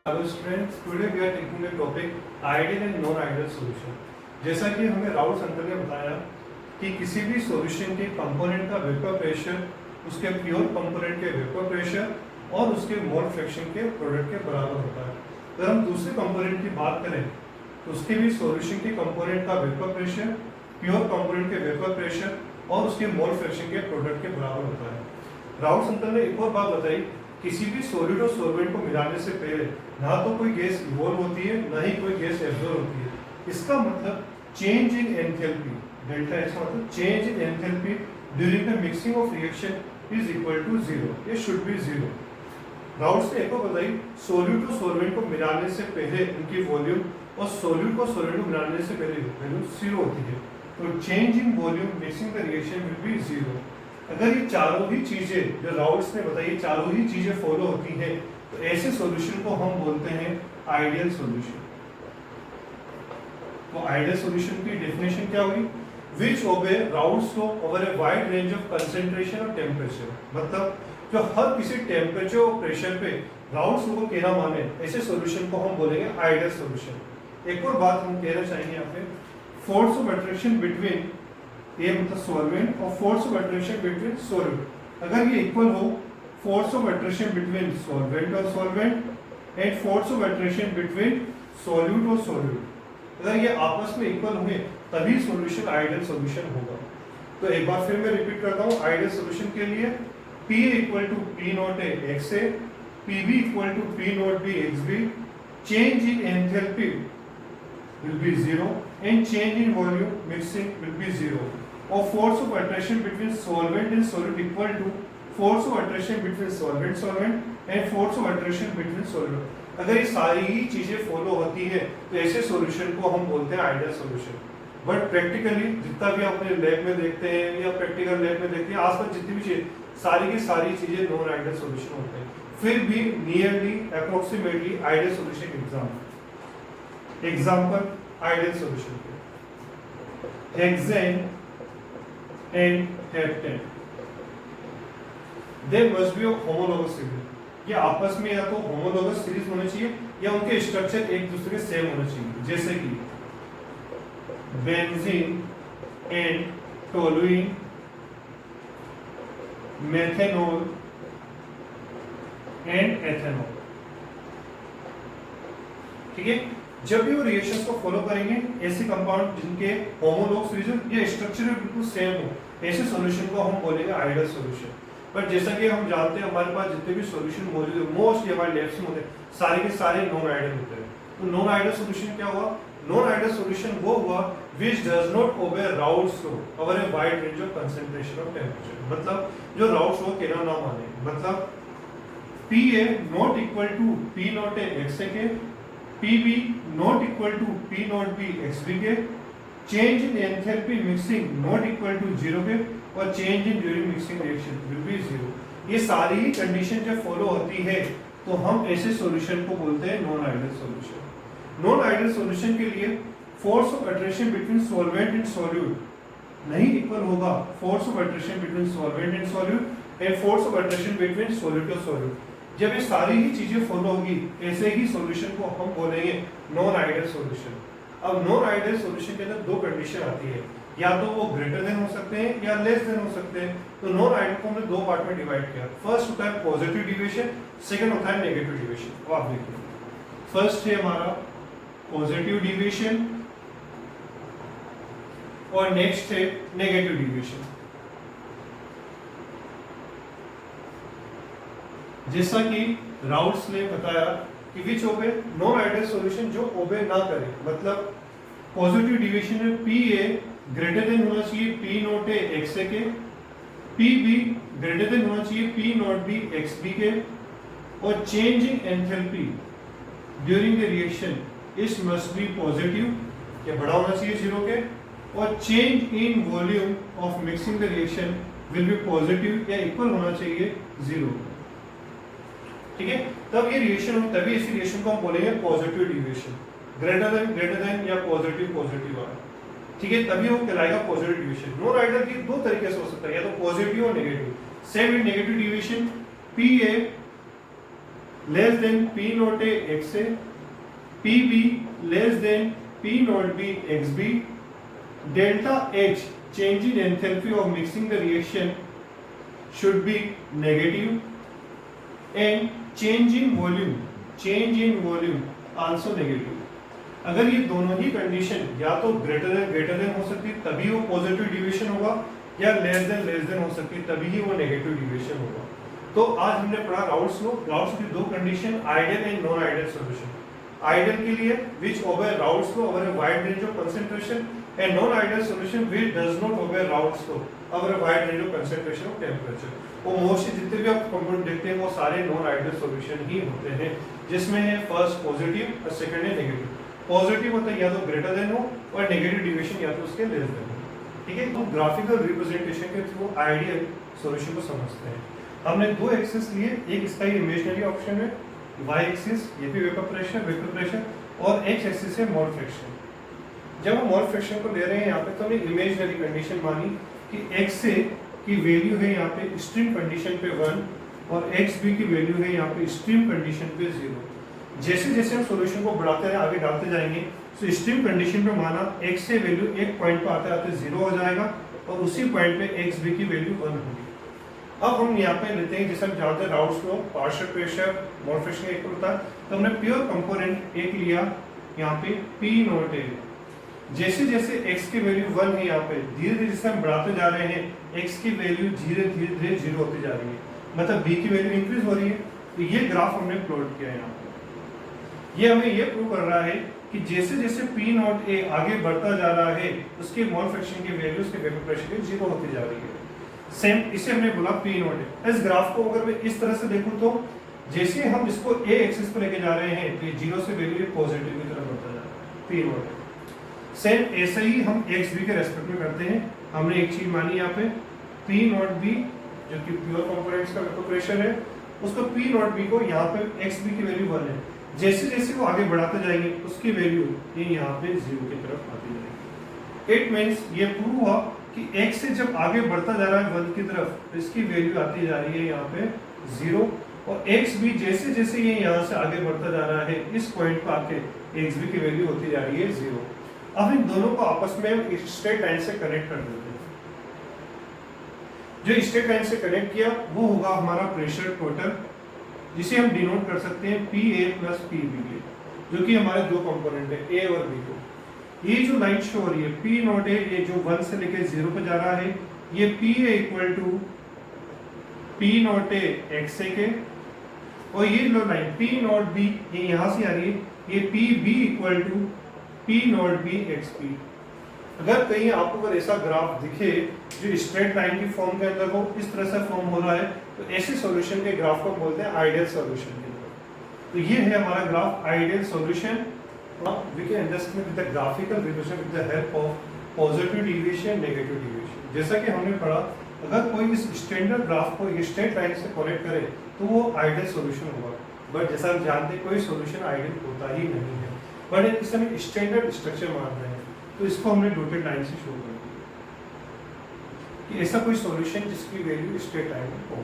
Hello students, today we are taking the topic ideal and non-ideal solution। जैसा कि हमें Raoult uncle ने बताया कि किसी भी सॉल्यूशन के कंपोनेंट का वेपर प्रेशर उसके प्योर कंपोनेंट के वेपर प्रेशर और उसके मोल फ्रैक्शन के प्रोडक्ट के बराबर होता है। अगर हम दूसरे कंपोनेंट की बात करें तो उसके भी सॉल्यूशन के कंपोनेंट का वेपर प्रेशर प्योर कंपोनेंट के वेपर प्रेशर और उसके मोल फ्रैक्शन के प्रोडक्ट के बराबर होता है। राउल्ट अंकल ने एक और बात बताई, किसी भी सॉलिड और सॉल्वेंट को मिलाने से पहले ना तो कोई गैस इवॉल्व होती है ना ही कोई गैस एब्जॉर्ब होती है। इसका मतलब change in enthalpy delta H का मतलब change in enthalpy during the mixing of reaction is equal to zero, ये शुड बी जीरो। राउल्ट ने एक और बताई, सॉल्यूट और सॉल्वेंट को मिलाने से पहले उनकी वॉल्यूम और सॉल्यूट को सॉल्वेंट को मिलाने से पहले वैल्यू जीरो होती है, तो change in volume mixing the reaction will be zero. अगर ये चारों ही चीजें जो राउल्ट्स ने बताई चारों ही चीजें फॉलो होती हैं तो ऐसे सॉल्यूशन को हम बोलते हैं आइडियल सॉल्यूशन। तो आइडियल सॉल्यूशन की डेफिनेशन क्या हुई? Which obey Raoult's law over a wide range of concentration और टेम्परेचर, मतलब जो हर किसी टेम्परेचर और प्रेशर पे राउल्ट्स लॉ को कहना माने ऐसे सॉल्यूशन को हम बोलेंगे आइडियल सॉल्यूशन। एक और बात हम कहना चाहेंगे यहाँ पे, फोर्स ऑफ अट्रैक्शन बिटवीन ये मतलब सॉल्वेंट और force of attraction between solute, अगर ये इक्वल हो force of attraction between solvent और solvent and force of attraction between solute और सॉल्यूट, अगर ये आपस में इक्वल हुए तभी सॉल्यूशन आइडियल सॉल्यूशन होगा। तो एक बार फिर मैं रिपीट करता हूँ, आइडियल सॉल्यूशन के लिए P equal to P not A x A, PB equal to P not B X B, change in enthalpy will be zero and change in volume mixing will be zero, or force of attraction between solvent and solute equal to force of attraction between solvent and force of attraction between solute। अगर ये सारी ही चीजें follow होती है तो ऐसे solution को हम बोलते हैं आइडियल सॉल्यूशन। बट प्रैक्टिकली जितना भी अपने लैब में देखते हैं या प्रैक्टिकल लैब में देखते हैं आसपास जितनी भी चीजें सारी की सारी चीजें नॉन आइडियल सॉल्यूशन होते हैं, फिर भी nearly approximately ideal solution example ideal solution के hexane and heptane, they must be homologous series, ये आपस में या तो होमोलोगस सीरीज होने चाहिए या उनके स्ट्रक्चर एक दूसरे के सेम होने चाहिए, जैसे कि benzene and toluene, methanol and ethanol. ठीक है, जब भी वो रिएक्शंस को फॉलो करेंगे ऐसे कंपाउंड जिनके होमोलॉग सीरीज या स्ट्रक्चर बिल्कुल सेम हो ऐसे सॉल्यूशन को हम बोलेंगे आइडियल सॉल्यूशन। पर जैसा कि हम जानते हैं हमारे पास जितने भी सॉल्यूशन मौजूद है मोस्टली हमारे लैब्स में होते हैं सारे के सारे नॉन आइडियल होते हैं। तो नॉन आइडियल सॉल्यूशन क्या हुआ? नॉन आइडियल सॉल्यूशन वो हुआ which does not obey Raoult's law over a wide range of concentration of temperature, मतलब जो Raoult's law कहना ना माने, मतलब PA not equal to P not a XA के, PB not equal to P not B XB के, change in enthalpy mixing not equal to zero के, और change in during mixing reaction will be zero। ये सारी ही condition जब follow होती है तो हम ऐसे सॉल्यूशन को बोलते हैं non ideal solution. Non ideal solution के लिए force of attraction between solvent and solute नहीं इक्वल होगा force of attraction between solvent and solute and force of attraction between solute और सॉल्यूट। जब ये सारी ही चीजें फॉलो होगी ऐसे ही सॉल्यूशन को हम बोलेंगे नॉन आइडियल सॉल्यूशन। अब नॉन आइडियल सॉल्यूशन के अंदर दो कंडीशन आती है, या तो वो ग्रेटर देन हो सकते हैं या लेस देन हो सकते हैं। तो नॉन आइडियल को हमने दो पार्ट में डिवाइड किया, फर्स्ट होता है पॉजिटिव डिविएशन, सेकंड होता है नेगेटिव डिविएशन। अब आप देखिए, फर्स्ट है हमारा पॉजिटिव डिविएशन और नेक्स्ट है नेगेटिव डिविएशन। जैसा कि राउल्ट्स ने बताया कि विच ओबे नॉन आइडियल सॉल्यूशन जो ओबे ना करे, मतलब पॉजिटिव डिविएशन में PA ग्रेटर देन होना चाहिए P नॉट ए XA के, PB ग्रेटर देन होना चाहिए P नॉट B XB के, और change in enthalpy during the reaction इस मस्ट बी पॉजिटिव, ये बड़ा होना चाहिए जीरो के, और change in volume of mixing the reaction will be positive या इक्वल होना चाहिए जीरो। ठीक है, तब ये रिएक्शन हो तभी इसी रिएक्शन को हम बोलेंगे पॉजिटिव डिविएशन, ग्रेटर देन या पॉजिटिव पॉजिटिव आ, ठीक है, तभी वो कहलाएगा पॉजिटिव डिविएशन। नॉन आइडियल की दो तरीके से हो सकता है, या तो पॉजिटिव और negative. Same in negative deviation PA less than P not A x A, P B less than P not B X B, delta H change in enthalpy of mixing the reaction should be negative, and change in volume also negative. अगर ये दोनों ही condition या तो greater than हो सकती है तभी वो पॉजिटिव डिविएशन होगा, या लेस देन हो सकती है तभी ही वो नेगेटिव डिविएशन होगा। तो आज हमने पढ़ा राउल्स लॉ की दो condition, ideal and non ideal solution. Ideal के लिए which obey Raoult's law over a wide range of concentration, and non-ideal solution which does not obey Raoult's law over a wide range of concentration of temperature। वो mostly जितने भी आप compound देखते हैं वो सारे नॉन आइडियल सॉल्यूशन ही होते हैं, जिसमें है फर्स्ट पॉजिटिव और सेकंड है नेगेटिव। पॉजिटिव होता है या तो ग्रेटर देन हो और नेगेटिव डिविएशन या तो उसके लेस देन हो। ठीक है, तो ग्राफिकल रिप्रेजेंटेशन के थ्रू आइडियल सॉल्यूशन को समझते हैं। हमने दो एक्सिस लिए, एक इसका इमेजिनरी ऑप्शन है y एक्सिस, ये भी वेपर प्रेशर, और x एक्सिस है मोल फ्रैक्शन। जब हम मोल फ्रैक्शन को ले रहे हैं यहाँ पे तो हमने इमेजिनरी कंडीशन मानी कि x से की वैल्यू है यहाँ पे स्ट्रीम कंडीशन पे 1 और xb की वैल्यू है यहाँ पे स्ट्रीम कंडीशन पे 0। जैसे जैसे हम सॉल्यूशन को बढ़ाते हैं आगे डालते जाएंगे तो स्ट्रीम कंडीशन पे माना x से वैल्यू एक पॉइंट पे आते आते 0 हो जाएगा और उसी पॉइंट पे xb की वैल्यू 1 होगी। अब हम यहाँ पे लेते हैं जैसे हम जानते हैं Raoult's law, partial pressure mole fraction का इक्वल होता है, तो हमने प्योर कंपोनेंट एक लिया यहाँ पे P नॉट ए। जैसे जैसे x की वैल्यू 1 है यहाँ पे धीरे धीरे जैसे हम बढ़ाते जा रहे हैं x की वैल्यू धीरे धीरे 0 होती जा रही है, मतलब b की वैल्यू इंक्रीज हो रही है। तो ये ग्राफ हमने प्लॉट किया यहाँ पे, ये हमें ये प्रूव कर रहा है कि जैसे जैसे P नॉट ए आगे बढ़ता जा रहा है उसके मोल फ्रैक्शन की वैल्यू उसके वेपर प्रेशर की 0 होती जा रही है। सेम इसे हमने बोला P नॉट है। इस ग्राफ को अगर मैं इस तरह से देखूं तो जैसे हम इसको a एक्सिस पे लेके जा रहे हैं तो ये 0 से वैल्यू पॉजिटिव की तरफ बढ़ता जा रहा है, P नॉट है। सेम ऐसे ही हम xb के रेस्पेक्ट में करते हैं। हमने एक चीज मानी यहाँ पे P नॉट b जो कि प्योर कंपोनेंट्स का वेपर प्रेशर है, उसको P नॉट b को यहाँ पे xb की वैल्यू 1 है। जैसे जैसे वो आगे बढ़ाते जाएंगे उसकी वैल्यू ये यहाँ पे 0 की तरफ आती जाएगी। इट मींस ये प्रूव हुआ कि x से जब आगे बढ़ता जा रहा है 1 की तरफ तो इसकी वैल्यू आती जा रही है यहाँ पे 0, और x भी जैसे जैसे ये यहाँ से आगे बढ़ता जा रहा है इस पॉइंट पर आके x भी की वैल्यू होती जा रही है 0। अब इन दोनों को आपस में स्ट्रेट लाइन से कनेक्ट कर देते हैं। जो स्ट्रेट लाइन से कनेक्ट किया वो होगा हमारा प्रेशर टोटल, जिसे हम डिनोट कर सकते हैं PA प्लस PB, जो कि हमारे दो कंपोनेंट है A और B को। ये जो लाइन शो हो रही है P नॉट ए, ये जो 1 से लेके 0 पे जा रहा है, ये PA equal to P not A x A के, और ये low line P naught B ये यहाँ से आ रही है, ये PB equal to P naught B x P. अगर कहीं आपको अगर ऐसा ग्राफ दिखे जो स्ट्रेट लाइन की फॉर्म के अंदर हो, इस तरह से फॉर्म हो रहा है, तो ऐसे सॉल्यूशन के ग्राफ को बोलते हैं आइडियल सॉल्यूशन के अंदर। तो ये है हमारा graph ideal solution. Now we can understand with the graphical representation with the help of positive deviation, negative deviation। जैसा कि हमने पढ़ा अगर कोई इस स्टैंडर्ड ग्राफ को स्ट्रेट लाइन से कनेक्ट करे तो वो आइडियल सॉल्यूशन होगा, बट जैसा हम जानते हैं कोई सॉल्यूशन आइडियल होता ही नहीं है, बट इस समय स्टैंडर्ड स्ट्रक्चर मान रहे हैं तो इसको हमने डॉटेड लाइन से शो कर दिया कि ऐसा कोई सॉल्यूशन जिसकी वैल्यू स्ट्रेट लाइन में हो।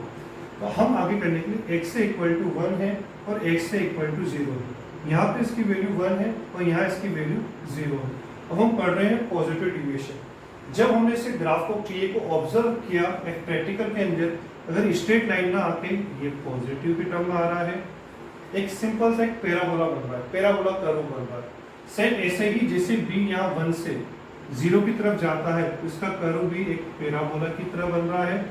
तो हम आगे करने के लिए x से इक्वल टू 1 है और x से इक्वल टू 0 है, यहाँ पे इसकी वैल्यू 1 है और यहाँ इसकी वैल्यू 0 है। अब हम पढ़ रहे हैं पॉजिटिव डिविएशन। जब हमने इसे ग्राफ को PA को ऑब्जर्व किया एक प्रैक्टिकल के अंदर, अगर स्ट्रेट लाइन ना आके ये पॉजिटिव की टर्म में आ रहा है, एक सिंपल सा एक पैराबोला बन रहा है, पैराबोला कर्व बन रहा है। सेम ऐसे ही जैसे B यहाँ 1 से 0 की तरफ जाता है तो इसका कर्व भी एक पैराबोला की तरह बन रहा है,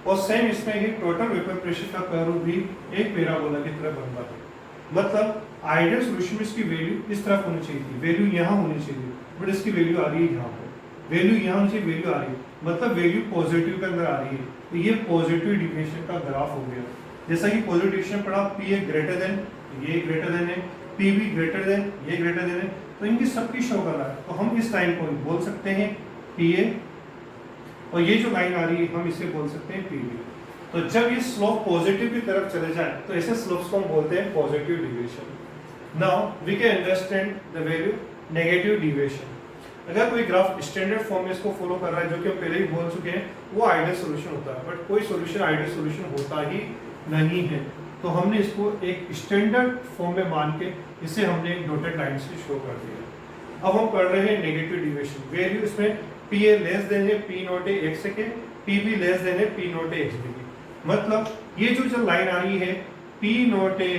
और सेम इसमें ये टोटल वेपर प्रेशर का कर्व भी एक पैराबोला की तरह बन रहा है। मतलब आइडियल सॉल्यूशन में इसकी वैल्यू इस तरफ होनी चाहिए थी, वैल्यू यहाँ होनी चाहिए, बट इसकी वैल्यू आ रही है यहाँ पे, वैल्यू यहाँ होनी चाहिए, वैल्यू आ रही है, मतलब वैल्यू पॉजिटिव के अंदर आ रही है। तो ये पॉजिटिव डिविएशन का ग्राफ हो गया। जैसा कि पॉजिटिव डिविएशन पढ़ा, PA ग्रेटर देन, ये ग्रेटर देन है, PB ग्रेटर देन, ये ग्रेटर देन है, तो इनकी सबकी शो कर रहा है। तो हम इस लाइन को बोल सकते हैं PA, और ये जो लाइन आ रही है हम इसे बोल सकते हैं PB। तो जब ये स्लोप पॉजिटिव की तरफ चले जाए तो ऐसे स्लोप्स को हम बोलते हैं positive deviation. Now we can understand the value negative deviation. अगर कोई ग्राफ स्टैंडर्ड फॉर्म में इसको फॉलो कर रहा है, जो कि हम पहले ही बोल चुके हैं, वो आइडियल सॉल्यूशन होता है, बट कोई सॉल्यूशन आइडियल सॉल्यूशन होता ही नहीं है। तो हमने इसको एक स्टैंडर्ड फॉर्म में मान के इसे हमने एक डॉटेड लाइन से शो कर दिया। अब हम पढ़ रहे हैं नेगेटिव डिविएशन। वैल्यू इसमें पी ए लेस देन है पी नॉट ए एक्स के, पी बी लेस देन है P not A X B की। मतलब ये जो लाइन आ रही है पी नॉट ए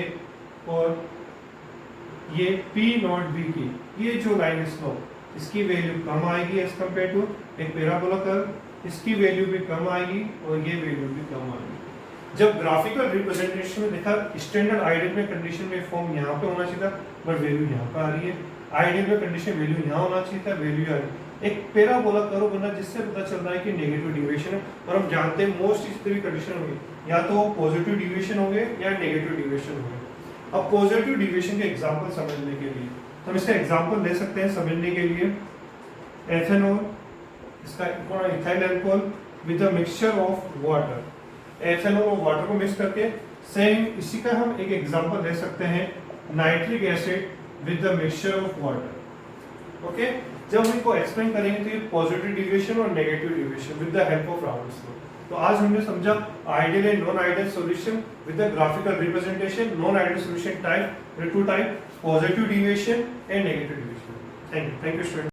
और ये पी नॉट बी की, ये जो लाइन है स्लोप, इसकी वैल्यू कम आएगी एज कम्पेयर टू एक पैराबोला कर्व, इसकी वैल्यू भी कम आएगी और ये वैल्यू भी कम आएगी। जब ग्राफिकल रिप्रेजेंटेशन में देखा स्टैंडर्ड आइडियल में कंडीशन में फॉर्म यहाँ पे होना चाहिए था बट वैल्यू यहाँ पे आ रही है, आइडियल में कंडीशन वैल्यू यहाँ होना चाहिए था, वैल्यू आ रही है। एक पैराबोला कर्व बना जिससे पता चल रहा है कि नेगेटिव डिविएशन है, और हम जानते हैं मोस्ट इस तरह कंडीशन होगी या तो पॉजिटिव डिविएशन होंगे या नेगेटिव डिविएशन होंगे। अब पॉजिटिव डिविएशन के एग्जांपल समझने के लिए हम इसका एग्जांपल ले सकते हैं समझने के लिए एथेनॉल, इसका ethyl alcohol with a mixture of water, ethanol और वाटर को मिक्स करके। सेम इसी का हम एक एग्जांपल ले सकते हैं nitric acid with the mixture of water. Okay, जब हम इनको एक्सप्लेन करेंगे तो ये पॉजिटिव डिविएशन और negative deviation with the help of Raoult's law. तो आज हमने समझा ideal and non ideal solution with the graphical representation, non ideal solution type, to type, positive deviation and negative deviation. Thank you student.